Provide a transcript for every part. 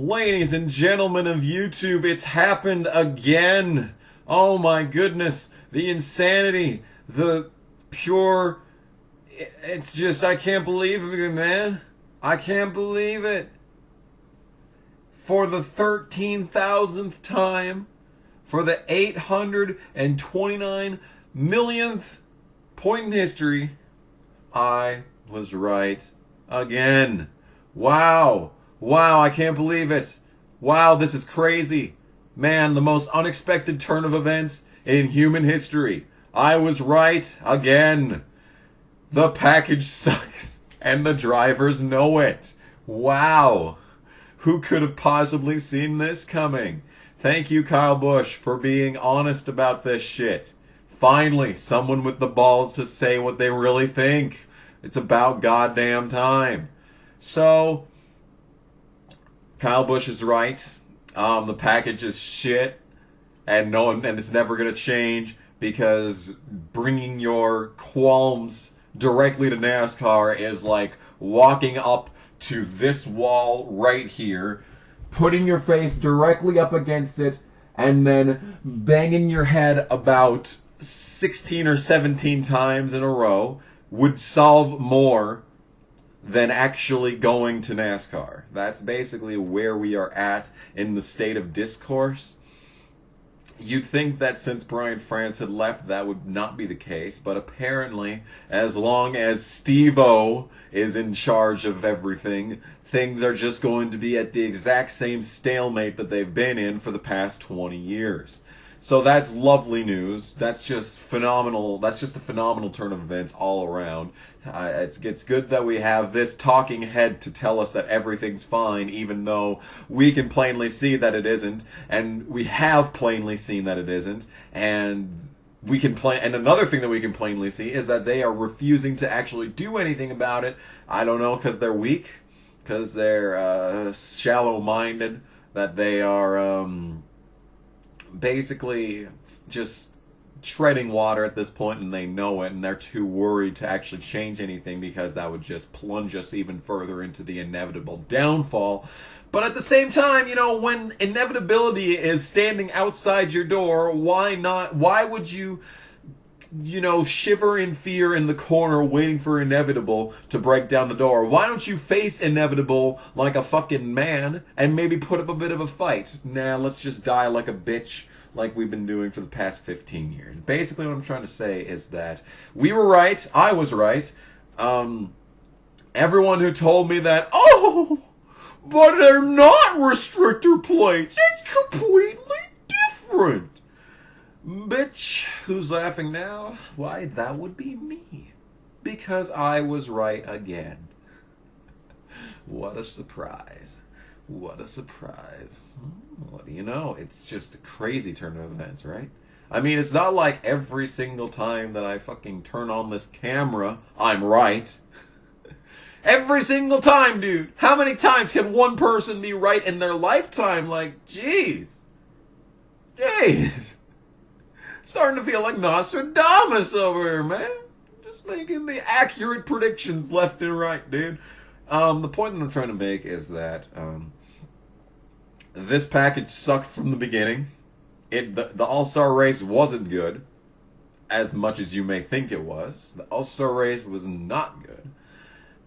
Ladies and gentlemen of YouTube, it's happened again. Oh my goodness. The insanity. The pure... It's just, I can't believe it, man. I can't believe it. For the 13,000th time, for the 829 millionth point in history, I was right again. Wow. Wow, I can't believe it. Wow, this is crazy. Man, the most unexpected turn of events in human history. I was right again. The package sucks, and the drivers know it. Wow. Who could have possibly seen this coming? Thank you, Kyle Busch, for being honest about this shit. Finally, someone with the balls to say what they really think. It's about goddamn time. So... Kyle Busch is right. The package is shit, and it's never gonna change because bringing your qualms directly to NASCAR is like walking up to this wall right here, putting your face directly up against it, and then banging your head about 16 or 17 times in a row would solve more than actually going to NASCAR. That's basically where we are at in the state of discourse. You'd think that since Brian France had left, that would not be the case, but apparently, as long as Steve-O is in charge of everything, things are just going to be at the exact same stalemate that they've been in for the past 20 years. So that's lovely news. That's just phenomenal. That's just a phenomenal turn of events all around. It's good that we have this talking head to tell us that everything's fine, even though we can plainly see that it isn't, and we have plainly seen that it isn't, and we can and another thing that we can plainly see is that they are refusing to actually do anything about it. I don't know, because they're weak, because they're shallow-minded, that they are basically just treading water at this point, and they know it, and they're too worried to actually change anything because that would just plunge us even further into the inevitable downfall. But at the same time, you know, when inevitability is standing outside your door, why would you shiver in fear in the corner waiting for inevitable to break down the door? Why don't you face inevitable like a fucking man and maybe put up a bit of a fight? Nah, let's just die like a bitch like we've been doing for the past 15 years. Basically what I'm trying to say is that we were right, I was right. Everyone who told me that, oh, but they're not restrictor plates, it's completely different. Bitch, who's laughing now? Why, that would be me. Because I was right again. What a surprise. What a surprise. What do you know? It's just a crazy turn of events, right? I mean, it's not like every single time that I fucking turn on this camera, I'm right. Every single time, dude. How many times can one person be right in their lifetime? Like, jeez. Jeez. Starting to feel like Nostradamus over here, man. Just making the accurate predictions left and right, dude. The point that I'm trying to make is that this package sucked from the beginning. The All-Star race wasn't good, as much as you may think it was. The All-Star race was not good.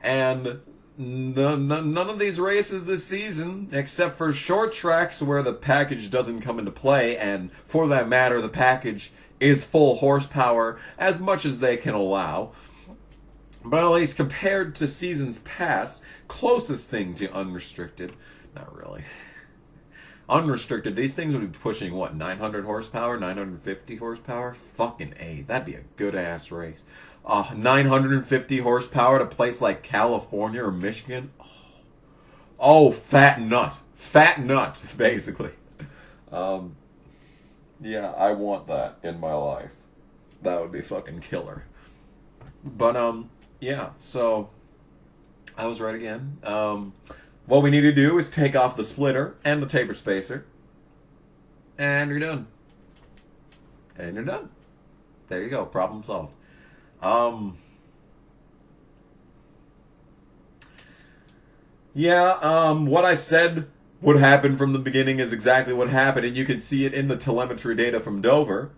And none of these races this season, except for short tracks where the package doesn't come into play, and for that matter, the package is full horsepower as much as they can allow. But at least compared to seasons past, closest thing to unrestricted, not really. Unrestricted, these things would be pushing, what, 900 horsepower, 950 horsepower? Fucking A, that'd be a good-ass race. 950 horsepower at a place like California or Michigan? Oh, fat nut. Fat nut, basically. Yeah, I want that in my life. That would be fucking killer. But, yeah, so, I was right again. What we need to do is take off the splitter and the taper spacer. And you're done. And you're done. There you go, problem solved. Yeah, what I said what happened from the beginning is exactly what happened, and you can see it in the telemetry data from Dover,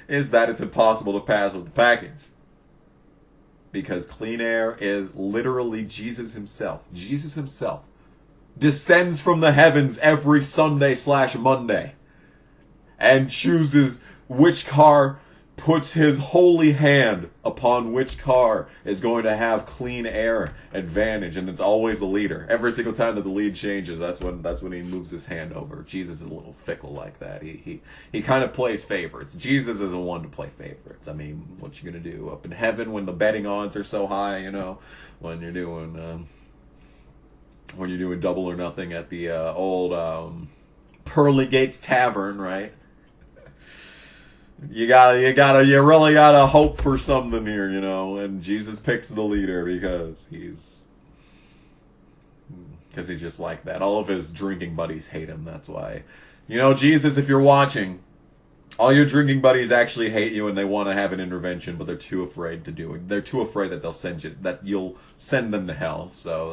is that it's impossible to pass with the package. Because clean air is literally Jesus himself. Jesus himself descends from the heavens every Sunday/Monday and chooses which car, puts his holy hand upon which car is going to have clean air advantage, and it's always the leader. Every single time that the lead changes, that's when he moves his hand over. Jesus is a little fickle like that. He kind of plays favorites. Jesus is the one to play favorites. I mean, what you gonna do up in heaven when the betting odds are so high? You know, when you're doing double or nothing at the old Pearly Gates Tavern, right? You really gotta hope for something here, you know. And Jesus picks the leader because he's just like that. All of his drinking buddies hate him. That's why, you know, Jesus, if you're watching, all your drinking buddies actually hate you and they want to have an intervention, but they're too afraid to do it. They're too afraid that you'll send them to hell. So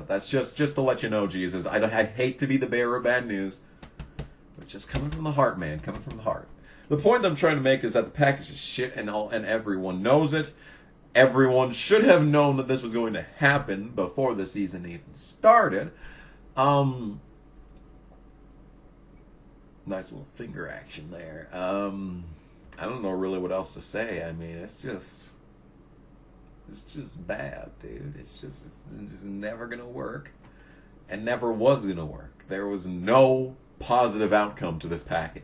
that's just to let you know, Jesus. I hate to be the bearer of bad news, but just coming from the heart, man, coming from the heart. The point that I'm trying to make is that the package is shit and everyone knows it. Everyone should have known that this was going to happen before the season even started. Nice little finger action there. I don't know really what else to say. I mean, it's just bad, dude. It's never gonna work, and never was gonna work. There was no positive outcome to this package.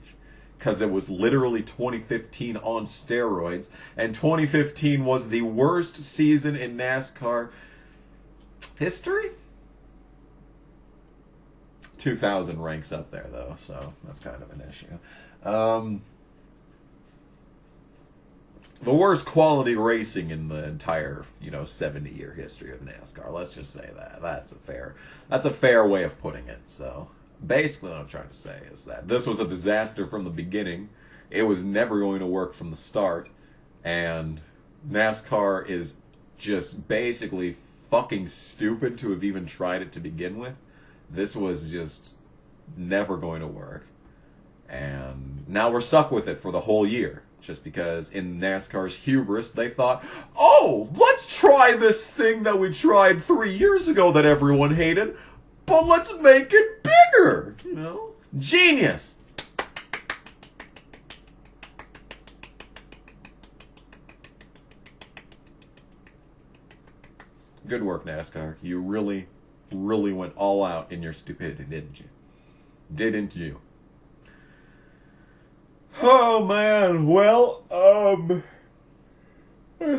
Because it was literally 2015 on steroids. And 2015 was the worst season in NASCAR history? 2000 ranks up there, though. So that's kind of an issue. The worst quality racing in the entire, 70-year history of NASCAR. Let's just say that. That's a fair way of putting it. So basically what I'm trying to say is that this was a disaster from the beginning. It was never going to work from the start. And NASCAR is just basically fucking stupid to have even tried it to begin with. This was just never going to work. And now we're stuck with it for the whole year. Just because in NASCAR's hubris, they thought, oh, let's try this thing that we tried 3 years ago that everyone hated, but let's make it bigger, Genius. Good work, NASCAR. You really, really went all out in your stupidity, didn't you? Didn't you? Oh, man. Well, I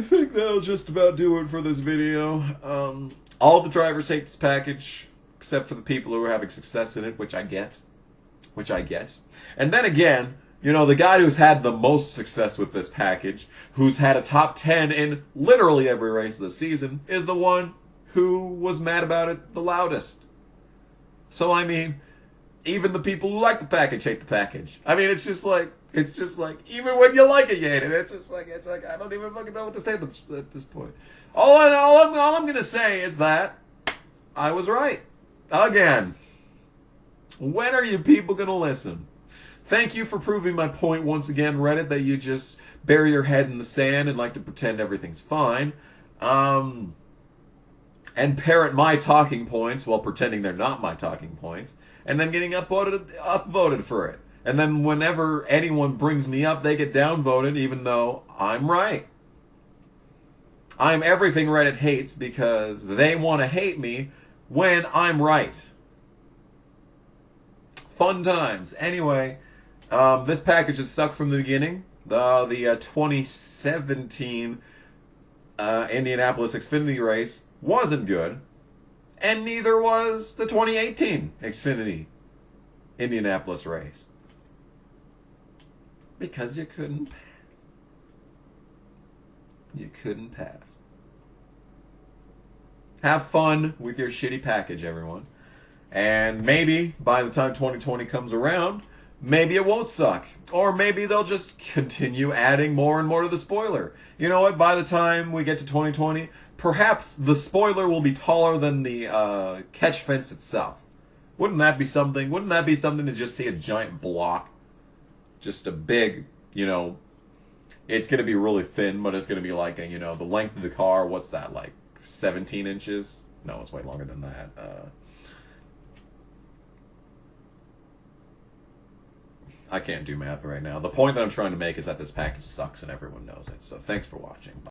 think that'll just about do it for this video. All the drivers hate this package, except for the people who are having success in it, which I get. And then again, the guy who's had the most success with this package, who's had a top 10 in literally every race of the season, is the one who was mad about it the loudest. So, I mean, even the people who like the package hate the package. I mean, it's just like, even when you like it, you hate it. It's like, I don't even fucking know what to say at this point. All I'm going to say is that I was right. Again. When are you people going to listen? Thank you for proving my point once again, Reddit, that you just bury your head in the sand and like to pretend everything's fine. And parrot my talking points while pretending they're not my talking points. And then getting upvoted for it. And then whenever anyone brings me up, they get downvoted even though I'm right. I'm everything Reddit hates because they want to hate me when I'm right. Fun times. Anyway, this package has sucked from the beginning. The 2017 Indianapolis Xfinity race wasn't good. And neither was the 2018 Xfinity Indianapolis race. Because you couldn't pass. You couldn't pass. Have fun with your shitty package, everyone. And maybe by the time 2020 comes around, maybe it won't suck. Or maybe they'll just continue adding more and more to the spoiler. You know what? By the time we get to 2020, perhaps the spoiler will be taller than the catch fence itself. Wouldn't that be something? Wouldn't that be something to just see a giant block? Just a big, it's going to be really thin, but it's going to be like, the length of the car, what's that, like 17 inches? No, it's way longer than that. I can't do math right now. The point that I'm trying to make is that this package sucks and everyone knows it. So thanks for watching.